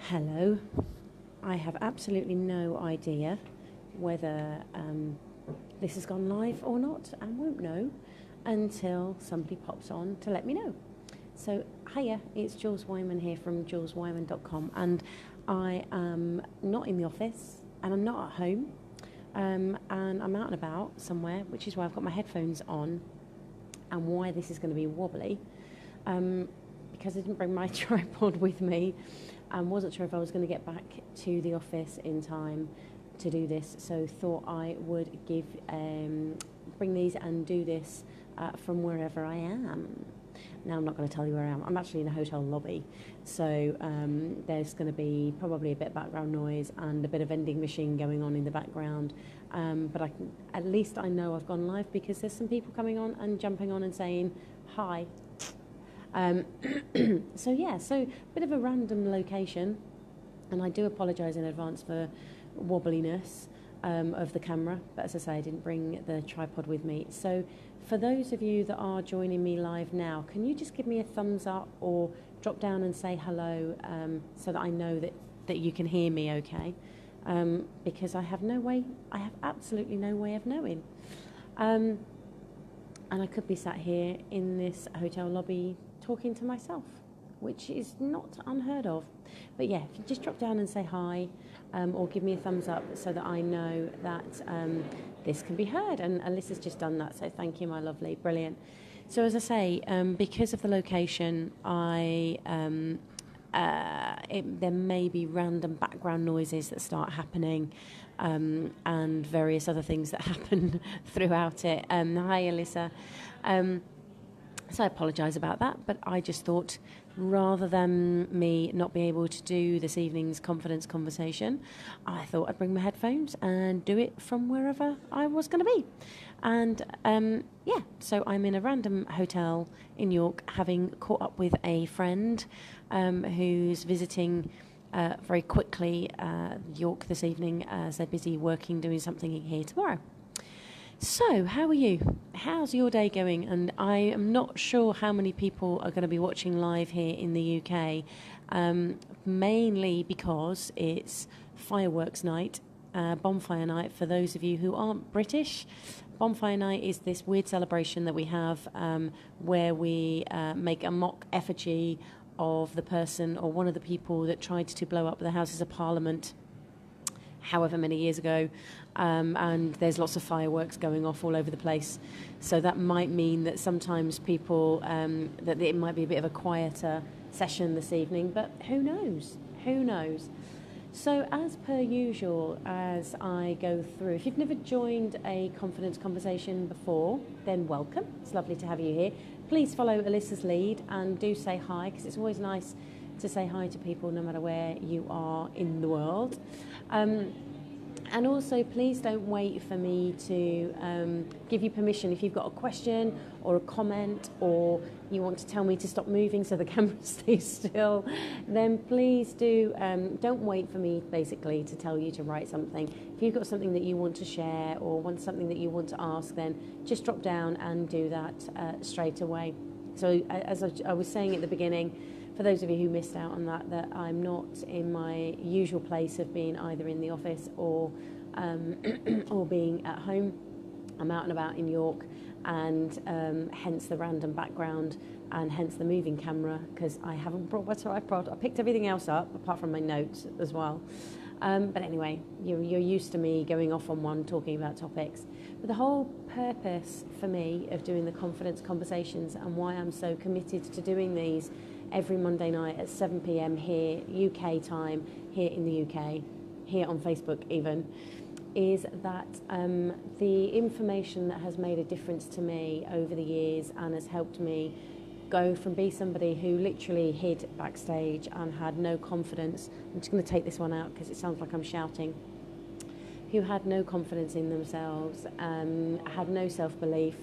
Hello. I have absolutely no idea whether this has gone live or not, and won't know until somebody pops on to let me know. So, hiya, it's Jules Wyman here from juleswyman.com, and I am not in the office, and I'm not at home, and I'm out and about somewhere, which is why I've got my headphones on, and why this is going to be wobbly, because I didn't bring my tripod with me, and wasn't sure if I was going to get back to the office in time to do this, so thought I would bring these and do this from wherever I am. Now, I'm not going to tell you where I am. I'm actually in a hotel lobby, so there's going to be probably a bit of background noise and a bit of vending machine going on in the background, but at least I know I've gone live because there's some people coming on and jumping on and saying hi. So a bit of a random location, and I do apologise in advance for wobbliness of the camera, but as I say, I didn't bring the tripod with me. So for those of you that are joining me live now, can you just give me a thumbs up or drop down and say hello, so that I know that you can hear me okay, because I have absolutely no way of knowing. And I could be sat here in this hotel lobby talking to myself, which is not unheard of. But yeah, if you just drop down and say hi, or give me a thumbs up so that I know that this can be heard. And Alyssa's just done that, so thank you, my lovely, brilliant. So as I say, because of the location, there may be random background noises that start happening, and various other things that happen throughout it. Hi, Alyssa. So I apologise about that, but I just thought rather than me not be able to do this evening's confidence conversation, I thought I'd bring my headphones and do it from wherever I was going to be. And so I'm in a random hotel in York, having caught up with a friend who's visiting very quickly York this evening, as they're busy working, doing something here tomorrow. So, how are you? How's your day going? And I am not sure how many people are going to be watching live here in the UK, mainly because it's fireworks night, bonfire night for those of you who aren't British. Bonfire night is this weird celebration that we have where we make a mock effigy of the person or one of the people that tried to blow up the Houses of Parliament however many years ago, and there's lots of fireworks going off all over the place. So that might mean that sometimes people, that it might be a bit of a quieter session this evening, but who knows? Who knows? So as per usual, as I go through, if you've never joined a confidence conversation before, then welcome. It's lovely to have you here. Please follow Alyssa's lead and do say hi, because it's always nice to say hi to people no matter where you are in the world. And also, please don't wait for me to give you permission. If you've got a question or a comment, or you want to tell me to stop moving so the camera stays still, then please do. Don't wait for me, basically, to tell you to write something. If you've got something that you want to share or want something that you want to ask, then just drop down and do that straight away. So as I was saying at the beginning, for those of you who missed out on that I'm not in my usual place of being either in the office or or being at home. I'm out and about in York, and hence the random background and hence the moving camera, because I haven't brought my tripod. I picked everything else up apart from my notes as well. But anyway, you're used to me going off on one, talking about topics. But the whole purpose for me of doing the confidence conversations, and why I'm so committed to doing these every Monday night at 7 p.m. here, UK time, here in the UK, here on Facebook even, is that the information that has made a difference to me over the years and has helped me go from being somebody who literally hid backstage and had no confidence. I'm just going to take this one out because it sounds like I'm shouting. Who had no confidence in themselves, had no self-belief,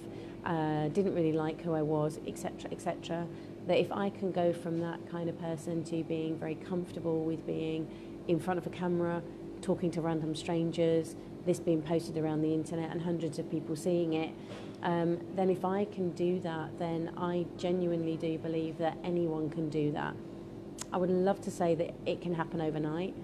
didn't really like who I was, etc., etc. That if I can go from that kind of person to being very comfortable with being in front of a camera, talking to random strangers, this being posted around the internet and hundreds of people seeing it, then if I can do that, then I genuinely do believe that anyone can do that. I would love to say that it can happen overnight.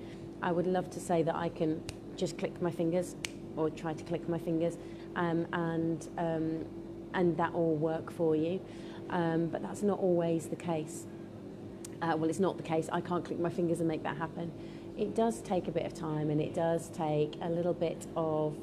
I would love to say that I can just click my fingers, or try to click my fingers, and that will work for you. But that's not always the case. Well, it's not the case. I can't click my fingers and make that happen. It does take a bit of time, and it does take a little bit of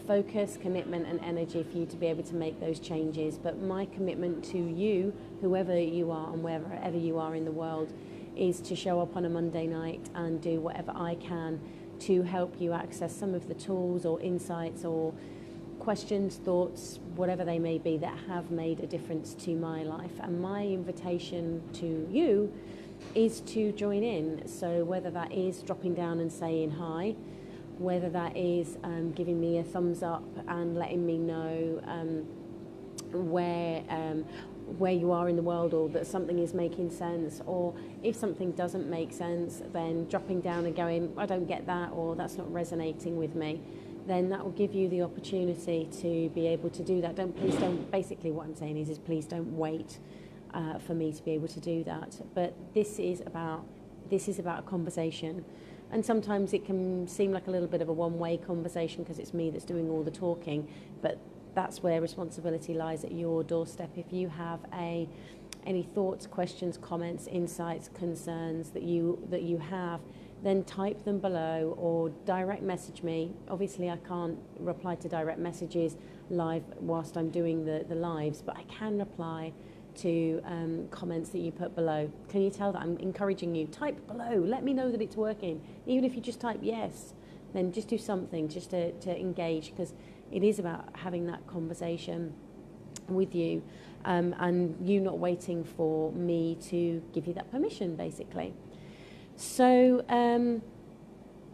focus, commitment and energy for you to be able to make those changes. But my commitment to you, whoever you are and wherever you are in the world, is to show up on a Monday night and do whatever I can to help you access some of the tools or insights or questions, thoughts, whatever they may be, that have made a difference to my life. And my invitation to you is to join in. So whether that is dropping down and saying hi, whether that is giving me a thumbs up and letting me know where you are in the world, or that something is making sense, or if something doesn't make sense, then dropping down and going, I don't get that, or that's not resonating with me, then that will give you the opportunity to be able to do that. Basically what I'm saying is please don't wait for me to be able to do that. But this is about a conversation. And sometimes it can seem like a little bit of a one-way conversation because it's me that's doing all the talking, but that's where responsibility lies, at your doorstep. If you have any thoughts, questions, comments, insights, concerns that you have, then type them below or direct message me. Obviously, I can't reply to direct messages live whilst I'm doing the lives, but I can reply to comments that you put below. Can you tell that I'm encouraging you? Type below. Let me know that it's working. Even if you just type yes, then just do something just to engage, because it is about having that conversation with you, and you not waiting for me to give you that permission, basically. So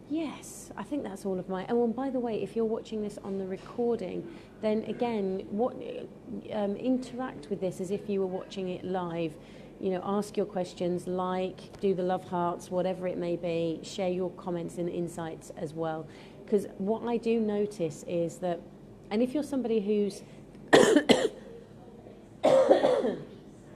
yes, I think that's all of my... Oh, and by the way, if you're watching this on the recording, then again, interact with this as if you were watching it live. You know, ask your questions, do the love hearts, whatever it may be. Share your comments and insights as well. Because what I do notice is that, and if you're somebody who's,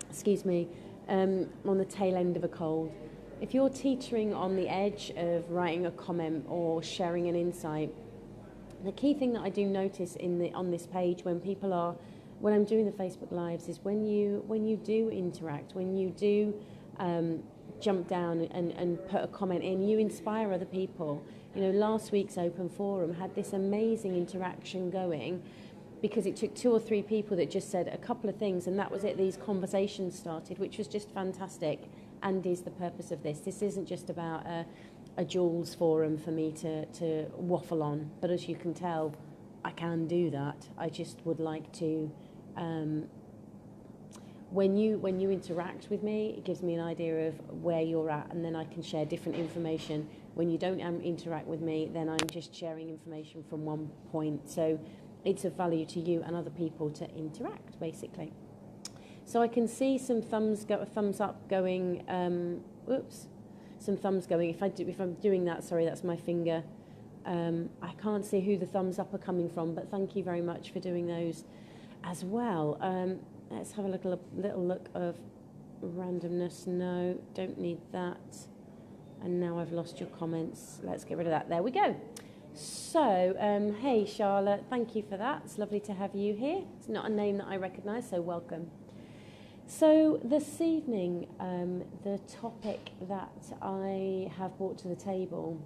excuse me, on the tail end of a cold, if you're teetering on the edge of writing a comment or sharing an insight, the key thing that I do notice on this page when I'm doing the Facebook Lives, is when you do interact, when you do jump down and put a comment in, you inspire other people. You know, last week's open forum had this amazing interaction going because it took 2 or 3 people that just said a couple of things, and that was it. These conversations started, which was just fantastic, and is the purpose of this. This isn't just about a Jules forum for me to waffle on, but as you can tell, I can do that. I just would like to, when you interact with me, it gives me an idea of where you're at, and then I can share different information. When you don't interact with me, then I'm just sharing information from one point. So it's of value to you and other people to interact, basically. So I can see some thumbs up going. Some thumbs going. If I'm doing that, sorry, that's my finger. I can't see who the thumbs up are coming from, but thank you very much for doing those as well. Let's have a little look of randomness. No, don't need that. And now I've lost your comments. Let's get rid of that. There we go. So, hey Charlotte, thank you for that. It's lovely to have you here. It's not a name that I recognise, so welcome. So this evening, the topic that I have brought to the table,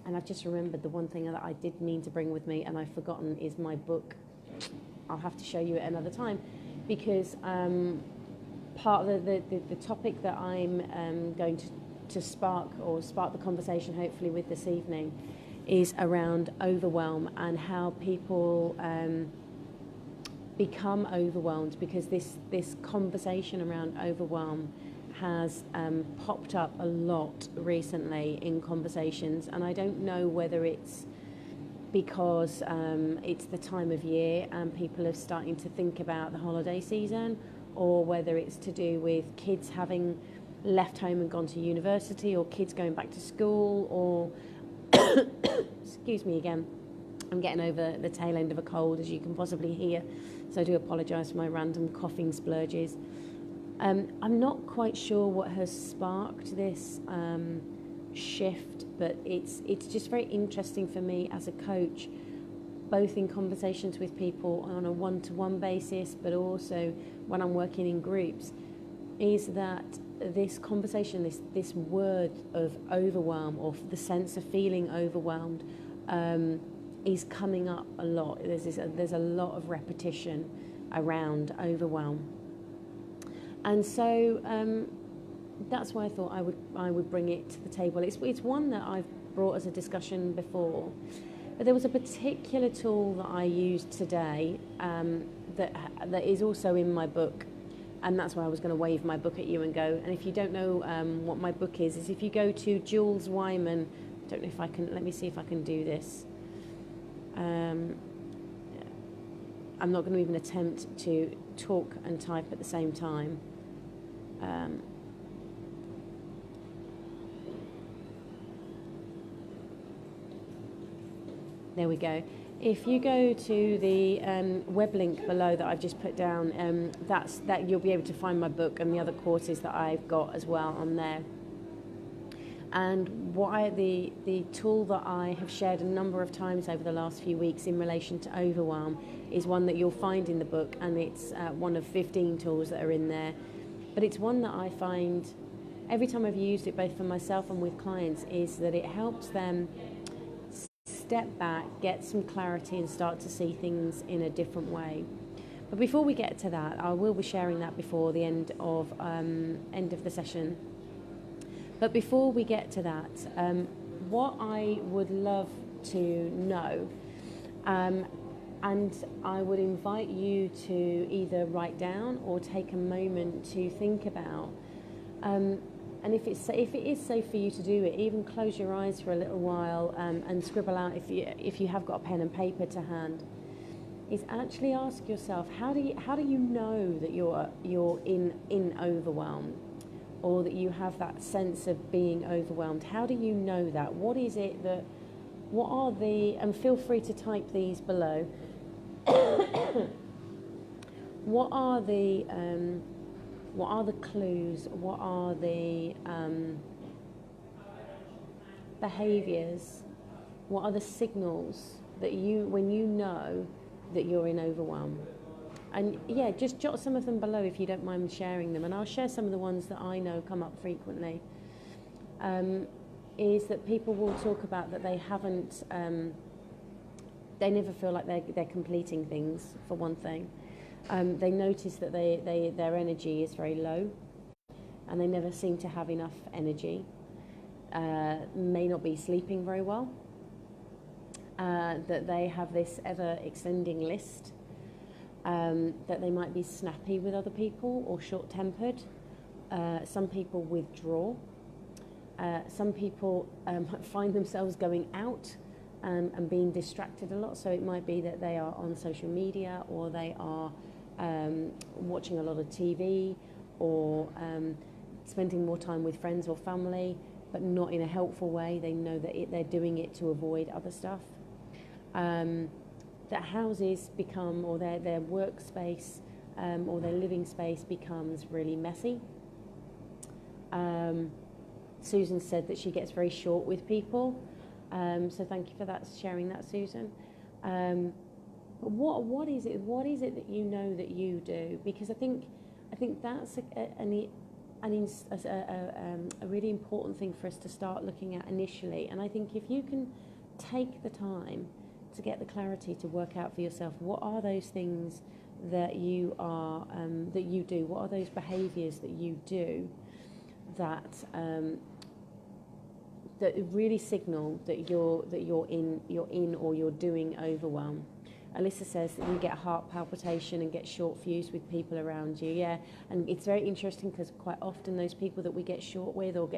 and I've just remembered the one thing that I did mean to bring with me and I've forgotten, is my book. I'll have to show you it another time, because part of the topic that I'm going to spark the conversation hopefully with this evening is around overwhelm, and how people become overwhelmed, because this conversation around overwhelm has popped up a lot recently in conversations, and I don't know whether it's because it's the time of year and people are starting to think about the holiday season, or whether it's to do with kids having left home and gone to university, or kids going back to school, or excuse me again, I'm getting over the tail end of a cold, as you can possibly hear, so I do apologise for my random coughing splurges. I'm not quite sure what has sparked this shift, but it's just very interesting for me as a coach, both in conversations with people on a one-to-one basis, but also when I'm working in groups, is that this conversation, this word of overwhelm, or the sense of feeling overwhelmed, is coming up a lot. There's a lot of repetition around overwhelm. And so that's why I thought I would bring it to the table. It's one that I've brought as a discussion before, but there was a particular tool that I used today that is also in my book, and that's why I was going to wave my book at you and go. And if you don't know what my book is if you go to Jules Wyman, I don't know if I can. Let me see if I can do this. I'm not going to even attempt to talk and type at the same time. There we go. If you go to the web link below that I've just put down, that you'll be able to find my book and the other courses that I've got as well on there. And the tool that I have shared a number of times over the last few weeks in relation to overwhelm is one that you'll find in the book, and it's one of 15 tools that are in there. But it's one that I find every time I've used it, both for myself and with clients, is that it helps them step back, get some clarity, and start to see things in a different way. But before we get to that, I will be sharing that before the end of the session. But before we get to that, what I would love to know, and I would invite you to either write down or take a moment to think about, and if it is safe for you to do it, even close your eyes for a little while and scribble out if you have got a pen and paper to hand. Is actually ask yourself, how do you know that you're in overwhelm, or that you have that sense of being overwhelmed? How do you know that? What is it that? What are the? And feel free to type these below. What are the? What are the clues? What are the behaviours? What are the signals that when you know that you're in overwhelm? And yeah, just jot some of them below if you don't mind sharing them. And I'll share some of the ones that I know come up frequently. Is that people will talk about that they haven't, they never feel like they're completing things, for one thing. They notice that their energy is very low, and they never seem to have enough energy. May not be sleeping very well. That they have this ever-extending list. That they might be snappy with other people or short-tempered. Some people withdraw. Some people find themselves going out and being distracted a lot. So it might be that they are on social media, or they are watching a lot of TV, or spending more time with friends or family, but not in a helpful way. They know that they're doing it to avoid other stuff. That houses become, or their workspace or their living space becomes really messy. Susan said that she gets very short with people, so thank you for that, sharing that, Susan. But what is it that you know that you do? Because I think that's a really important thing for us to start looking at initially. And I think if you can take the time to get the clarity to work out for yourself, what are those things that you are that you do? What are those behaviours that you do that that really signal that you're in or you're doing overwhelm? Alyssa says that you get heart palpitation and get short fuse with people around you. Yeah, and it's very interesting because quite often those people that we get short with or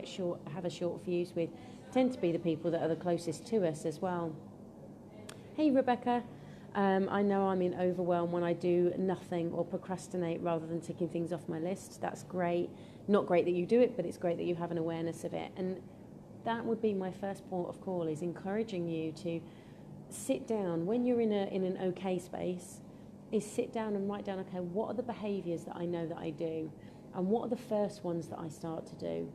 have a short fuse with tend to be the people that are the closest to us as well. Hey Rebecca, I know I'm in overwhelm when I do nothing or procrastinate rather than ticking things off my list. That's great. Not great that you do it, but it's great that you have an awareness of it. And that would be my first port of call, is encouraging you to sit down when you're in an okay space, is sit down and write down, okay, what are the behaviours that I know that I do? And what are the first ones that I start to do?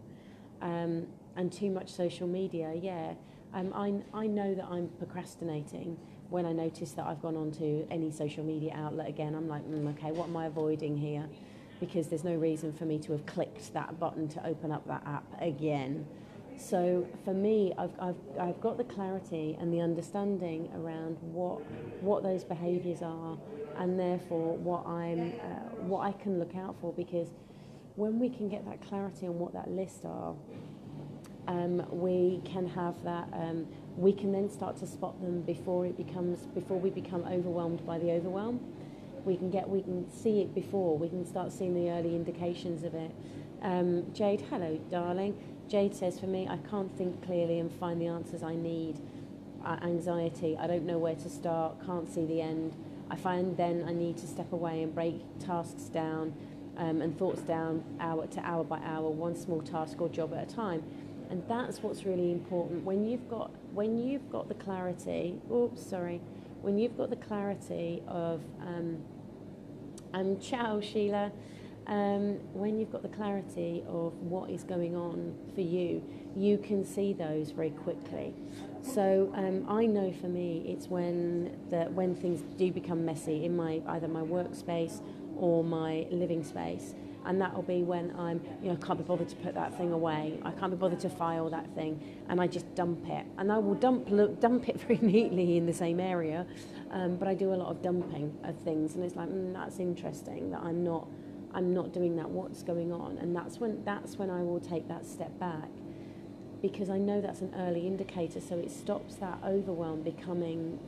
And too much social media, yeah. I know that I'm procrastinating when I notice that I've gone onto any social media outlet again. I'm like, okay, what am I avoiding here? Because there's no reason for me to have clicked that button to open up that app again. So for me, I've got the clarity and the understanding around what those behaviours are, and therefore what I can look out for. Because when we can get that clarity on what that list are, we can have that. We can then start to spot them before we become overwhelmed by the overwhelm. We can see it before. We can start seeing the early indications of it. Jade, hello, darling. Jade says, for me, I can't think clearly and find the answers I need. Anxiety, I don't know where to start, can't see the end. I find then I need to step away and break tasks down and thoughts down hour by hour, one small task or job at a time. And that's what's really important. When you've got the clarity, when you've got the clarity of, ciao Sheila, when you've got the clarity of what is going on for you, you can see those very quickly. So I know for me, it's when things do become messy in either my workspace or my living space, and that will be when I can't be bothered to put that thing away. I can't be bothered to file that thing, and I just dump it. And I will dump it very neatly in the same area, but I do a lot of dumping of things, and it's like that's interesting that I'm not doing that. What's going on? And that's when I will take that step back, because I know that's an early indicator. So it stops that overwhelm becoming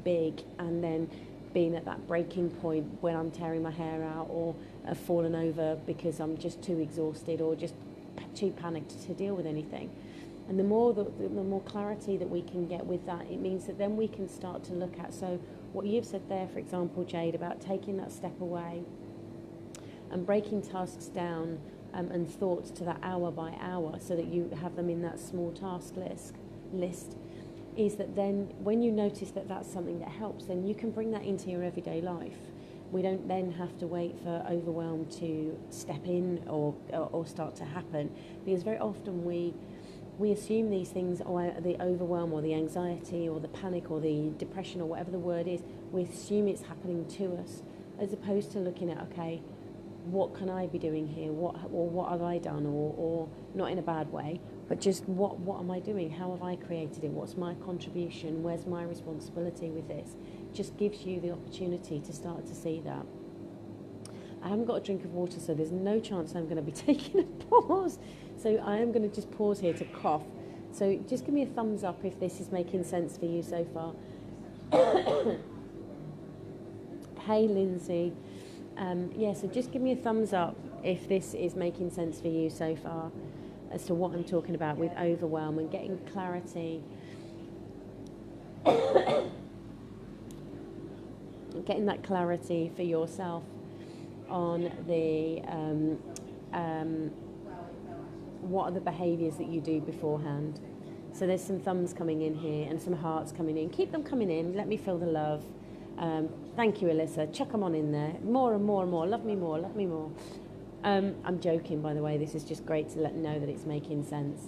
big, and then being at that breaking point when I'm tearing my hair out or have fallen over because I'm just too exhausted or just too panicked to deal with anything. And the more clarity that we can get with that, it means that then we can start to look at, so what you've said there, for example, Jade, about taking that step away and breaking tasks down and thoughts to that hour by hour, so that you have them in that small task list, is that then when you notice that that's something that helps, then you can bring that into your everyday life. We don't then have to wait for overwhelm to step in or start to happen, because very often we assume these things, or the overwhelm or the anxiety or the panic or the depression or whatever the word is, we assume it's happening to us, as opposed to looking at, okay, what can I be doing here? What have I done? Or not in a bad way, but just what am I doing? How have I created it? What's my contribution? Where's my responsibility with this? Just gives you the opportunity to start to see that. I haven't got a drink of water, so there's no chance I'm going to be taking a pause. So I am going to just pause here to cough. So just give me a thumbs up if this is making sense for you so far. Hey, Lindsay. So just give me a thumbs up if this is making sense for you so far as to what I'm talking about with overwhelm and getting clarity. Getting that clarity for yourself on the what are the behaviours that you do beforehand. So there's some thumbs coming in here and some hearts coming in. Keep them coming in. Let me feel the love. Thank you, Alyssa. Chuck them on in there. More and more and more. Love me more. Love me more. I'm joking, by the way. This is just great to let know that it's making sense.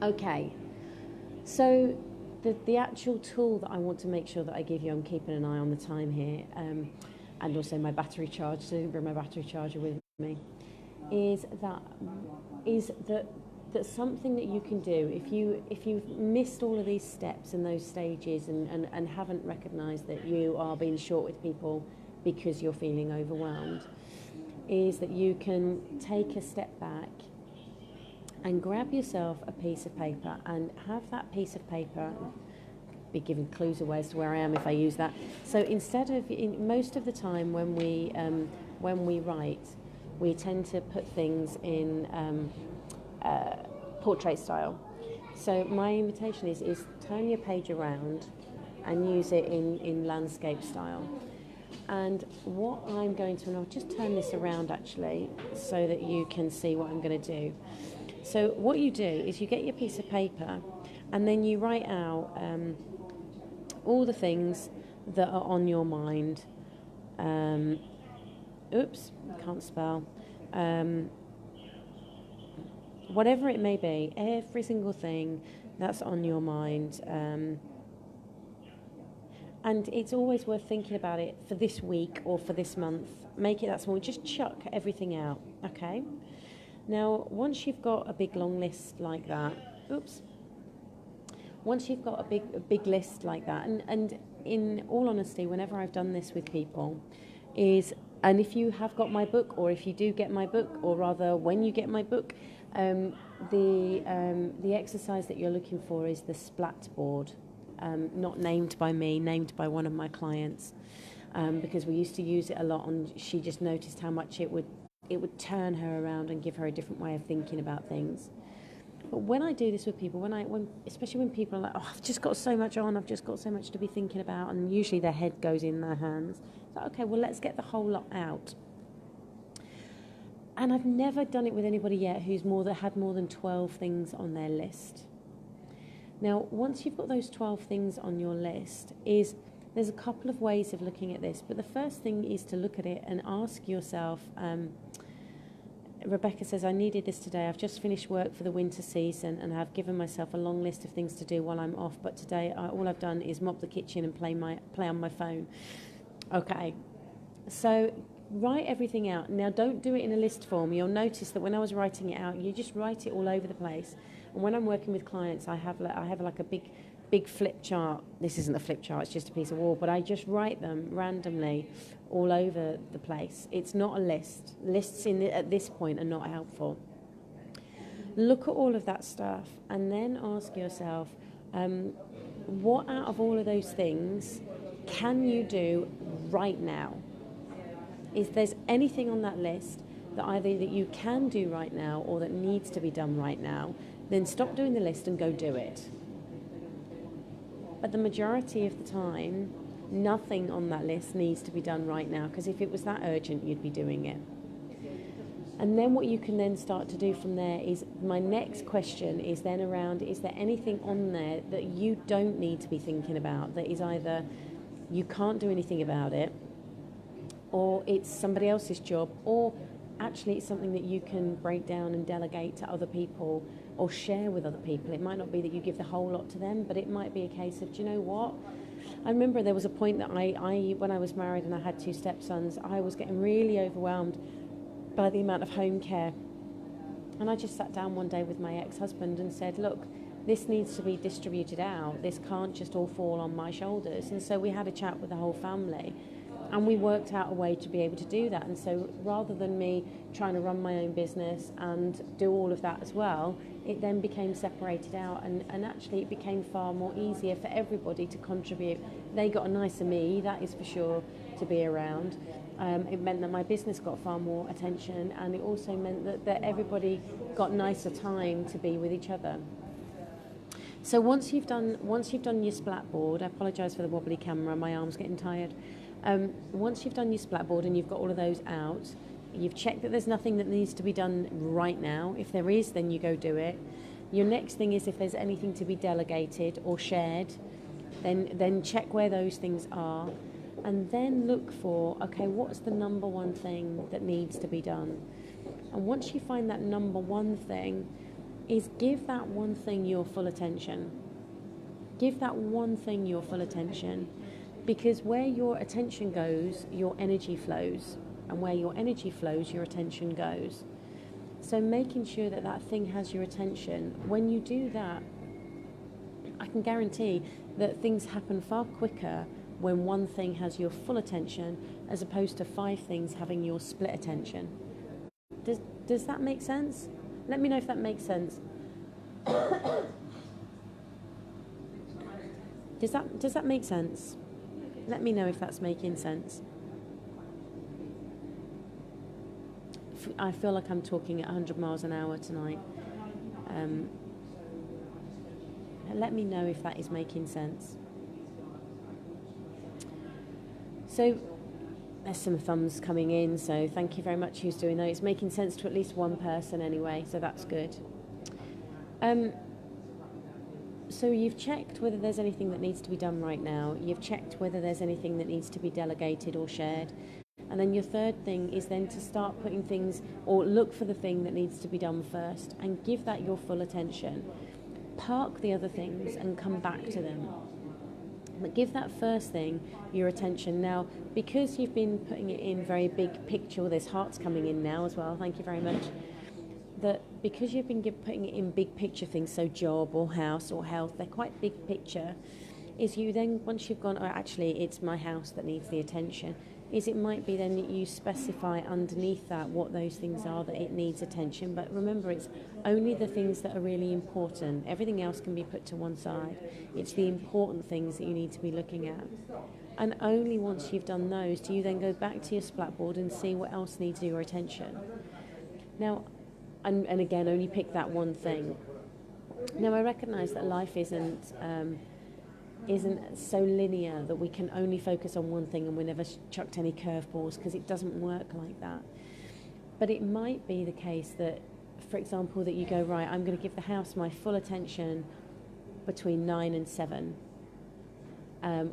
Okay. So the actual tool that I want to make sure that I give you, I'm keeping an eye on the time here, and also my battery charge, so I didn't bring my battery charger with me, is that something that you can do if you've missed all of these steps and those stages and haven't recognised that you are being short with people because you're feeling overwhelmed, is that you can take a step back and grab yourself a piece of paper and have that piece of paper be giving clues away as to where I am if I use that. So instead of, most of the time when we write, we tend to put things in portrait style. So my invitation is turn your page around and use it in landscape style. And what I'm going to, and I'll just turn this around actually so that you can see what I'm going to do. So what you do is you get your piece of paper and then you write out all the things that are on your mind. Can't spell. Whatever it may be, every single thing that's on your mind. And it's always worth thinking about it for this week or for this month. Make it that small. Just chuck everything out, okay? Now, once you've got a big long list like that, once you've got a big list like that, and in all honesty, whenever I've done this with people, and if you have got my book, or if you do get my book, or rather when you get my book, the exercise that you're looking for is the splat board. Not named by me, named by one of my clients, because we used to use it a lot, and she just noticed how much it would turn her around and give her a different way of thinking about things. But when I do this with people, especially when people are like, oh, I've just got so much on, I've just got so much to be thinking about, and usually their head goes in their hands. It's like, okay, well, let's get the whole lot out. And I've never done it with anybody yet who's had more than 12 things on their list. Now, once you've got those 12 things on your list, there's a couple of ways of looking at this, but the first thing is to look at it and ask yourself, Rebecca says, I needed this today. I've just finished work for the winter season and I've given myself a long list of things to do while I'm off, but today all I've done is mop the kitchen and play on my phone. Okay, so write everything out. Now, don't do it in a list form. You'll notice that when I was writing it out, you just write it all over the place. And when I'm working with clients, I have like a big flip chart. This isn't a flip chart, it's just a piece of wall, but I just write them randomly all over the place. It's not a list. Lists at this point are not helpful. Look at all of that stuff and then ask yourself, what out of all of those things can you do right now? If there's anything on that list that either that you can do right now or that needs to be done right now, then stop doing the list and go do it. But the majority of the time, nothing on that list needs to be done right now, because if it was that urgent, you'd be doing it. And then what you can then start to do from there is, my next question is then around, is there anything on there that you don't need to be thinking about, that is either you can't do anything about it, or it's somebody else's job, or actually it's something that you can break down and delegate to other people or share with other people. It might not be that you give the whole lot to them, but it might be a case of, do you know what? I remember there was a point that I when I was married and I had 2 stepsons, I was getting really overwhelmed by the amount of home care. And I just sat down one day with my ex-husband and said, look, this needs to be distributed out. This can't just all fall on my shoulders. And so we had a chat with the whole family. And we worked out a way to be able to do that. And so rather than me trying to run my own business and do all of that as well, it then became separated out. And actually it became far more easier for everybody to contribute. They got a nicer me, that is for sure, to be around. It meant that my business got far more attention, and it also meant that everybody got nicer time to be with each other. So once you've done your splat board, I apologise for the wobbly camera, my arm's getting tired. Once you've done your splat board and you've got all of those out, you've checked that there's nothing that needs to be done right now. If there is, then you go do it. Your next thing is, if there's anything to be delegated or shared, then check where those things are, and then look for, okay, what's the number one thing that needs to be done? And once you find that number one thing, is give that one thing your full attention. Give that one thing your full attention. Because where your attention goes, your energy flows. And where your energy flows, your attention goes. So making sure that that thing has your attention, when you do that, I can guarantee that things happen far quicker when one thing has your full attention as opposed to 5 things having your split attention. Does that make sense? Let me know if that makes sense. Does that make sense? Let me know if that's making sense. I feel like I'm talking at 100 miles an hour tonight. Let me know if that is making sense. So there's some thumbs coming in, so thank you very much who's doing that. It's making sense to at least one person anyway, so that's good. So you've checked whether there's anything that needs to be done right now. You've checked whether there's anything that needs to be delegated or shared. And then your third thing is then to start putting things, or look for the thing that needs to be done first and give that your full attention. Park the other things and come back to them. But give that first thing your attention. Now, because you've been putting it in very big picture, well, there's hearts coming in now as well, thank you very much. That because you've been putting it in big picture things, so job or house or health, they're quite big picture, is you then, once you've gone, oh, actually it's my house that needs the attention, is it might be then that you specify underneath that what those things are that it needs attention. But remember, it's only the things that are really important. Everything else can be put to one side. It's the important things that you need to be looking at. And only once you've done those do you then go back to your splatboard and see what else needs your attention. Now, and again, only pick that one thing. Now, I recognise that life isn't so linear that we can only focus on one thing and we're never chucked any curveballs, because it doesn't work like that. But it might be the case that, for example, that you go, right, I'm going to give the house my full attention between 9 and 7,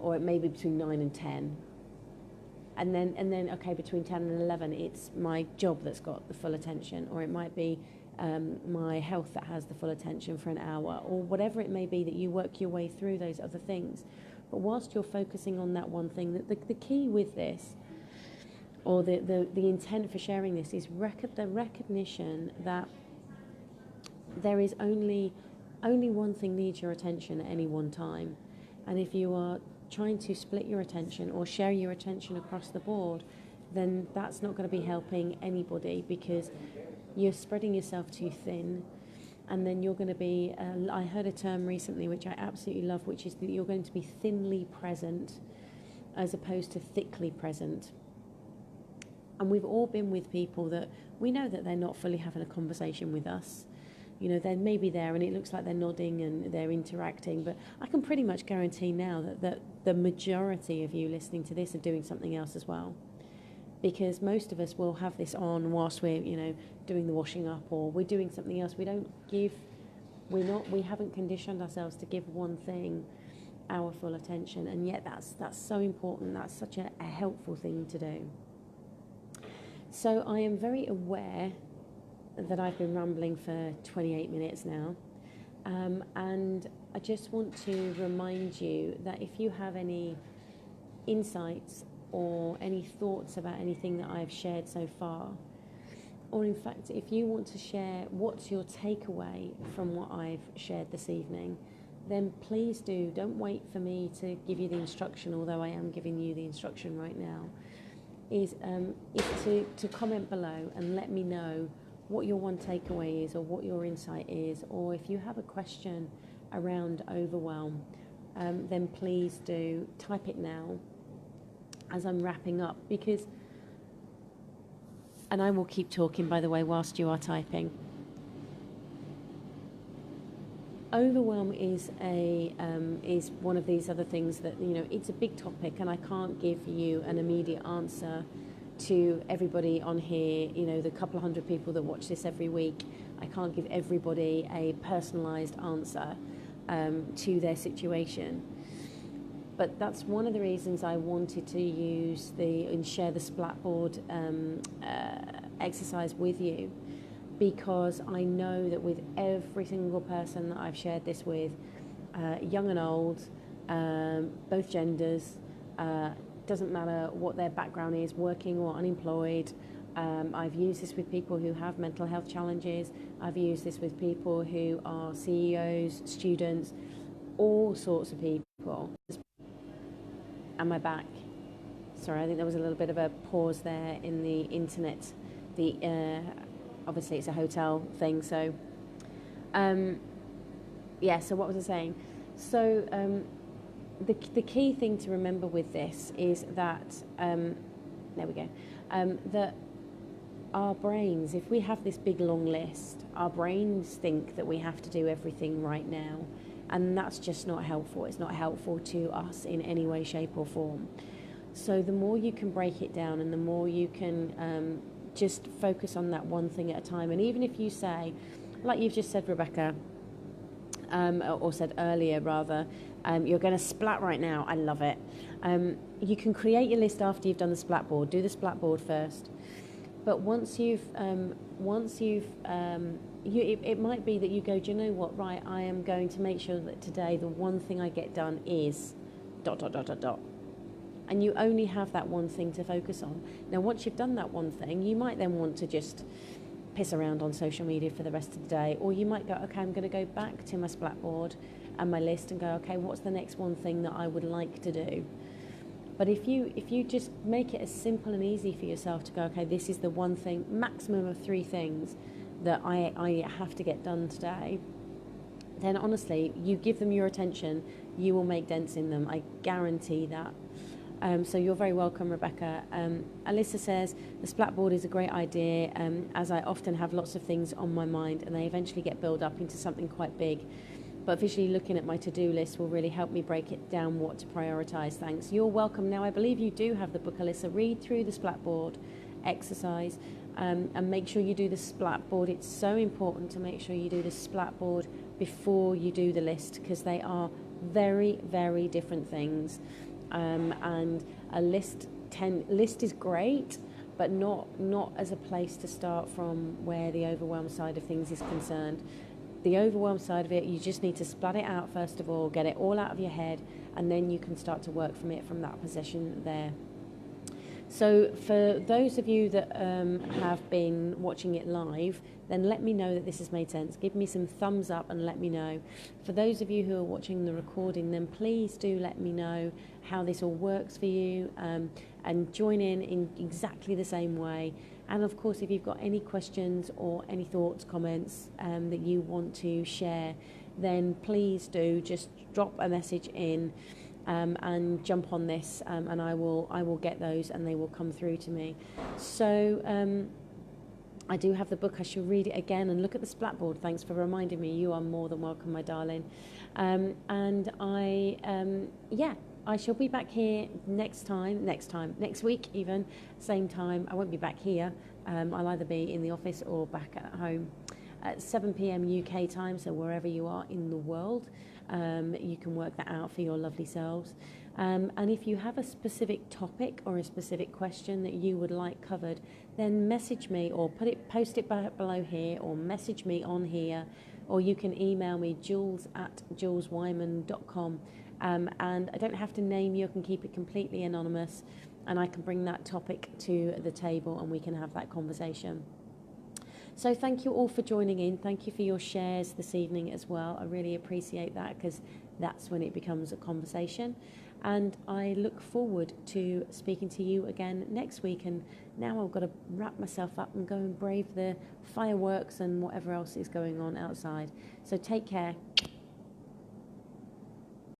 or it may be between 9 and 10. And then, okay, between 10 and 11, it's my job that's got the full attention, or it might be my health that has the full attention for an hour, or whatever it may be, that you work your way through those other things. But whilst you're focusing on that one thing, the key with this, or the intent for sharing this, is the recognition that there is only one thing needs your attention at any one time. And if you are trying to split your attention or share your attention across the board, then that's not going to be helping anybody, because you're spreading yourself too thin. And then you're going to be, I heard a term recently which I absolutely love, which is that you're going to be thinly present as opposed to thickly present. And we've all been with people that we know that they're not fully having a conversation with us. You know, they may be there and it looks like they're nodding and they're interacting, but I can pretty much guarantee now that the majority of you listening to this are doing something else as well. Because most of us will have this on whilst we're, doing the washing up, or we're doing something else. We haven't conditioned ourselves to give one thing our full attention, and yet that's so important. That's such a helpful thing to do. So I am very aware that I've been rambling for 28 minutes now, and I just want to remind you that if you have any insights or any thoughts about anything that I've shared so far, or in fact if you want to share what's your takeaway from what I've shared this evening, then please don't wait for me to give you the instruction, although I am giving you the instruction right now, is to comment below and let me know what your one takeaway is, or what your insight is, or if you have a question around overwhelm, then please do type it now as I'm wrapping up, because, and I will keep talking, by the way, whilst you are typing. Overwhelm is one of these other things that, it's a big topic, and I can't give you an immediate answer to everybody on here, the couple of hundred people that watch this every week. I can't give everybody a personalised answer to their situation. But that's one of the reasons I wanted to use and share the Splatboard exercise with you, because I know that with every single person that I've shared this with, young and old, both genders, doesn't matter what their background is, working or unemployed. I've used this with people who have mental health challenges. I've used this with people who are CEOs, students, all sorts of people. Am I back? Sorry, I think there was a little bit of a pause there in the internet. Obviously it's a hotel thing, so so what was I saying? So the key thing to remember with this is that that our brains, if we have this big long list, our brains think that we have to do everything right now. And that's just not helpful. It's not helpful to us in any way, shape or form. So the more you can break it down, and the more you can just focus on that one thing at a time. And even if you say, like you've just said, Rebecca, or said earlier rather, you're going to splat right now. I love it. You can create your list after you've done the splat board. Do the splat board first. But it might be that you go, do you know what, right, I am going to make sure that today the one thing I get done is ... And you only have that one thing to focus on. Now, once you've done that one thing, you might then want to just piss around on social media for the rest of the day, or you might go, okay, I'm going to go back to my splat board and my list and go, okay, what's the next one thing that I would like to do? But if you just make it as simple and easy for yourself to go, okay, this is the one thing, maximum of 3 things that I have to get done today, then honestly, you give them your attention, you will make dents in them. I guarantee that. So you're very welcome, Rebecca. Alyssa says, the splat board is a great idea, as I often have lots of things on my mind and they eventually get built up into something quite big. But visually looking at my to-do list will really help me break it down what to prioritise. Thanks. You're welcome. Now, I believe you do have the book, Alyssa. Read through the splat board exercise and make sure you do the splat board. It's so important to make sure you do the splat board before you do the list, because they are very, very different things. And a list is great, but not as a place to start from where the overwhelm side of things is concerned. The overwhelm side of it, you just need to splat it out first of all, get it all out of your head, and then you can start to work from it from that position there. So for those of you that have been watching it live, then let me know that this has made sense. Give me some thumbs up and let me know. For those of you who are watching the recording, then please do let me know how this all works for you, and join in exactly the same way. And of course, if you've got any questions or any thoughts, comments that you want to share, then please do just drop a message in and jump on this, and I will get those and they will come through to me. So I do have the book. I shall read it again and look at the splat board. Thanks for reminding me. You are more than welcome, my darling. And I shall be back here next week even, same time. I won't be back here. I'll either be in the office or back at home at 7 p.m. UK time, so wherever you are in the world, you can work that out for your lovely selves. And if you have a specific topic or a specific question that you would like covered, then message me or post it below here, or message me on here, or you can email me jules@juleswyman.com. And I don't have to name you. I can keep it completely anonymous, and I can bring that topic to the table and we can have that conversation. So thank you all for joining in. Thank you for your shares this evening as well. I really appreciate that, because that's when it becomes a conversation. And I look forward to speaking to you again next week. And now I've got to wrap myself up and go and brave the fireworks and whatever else is going on outside. So take care.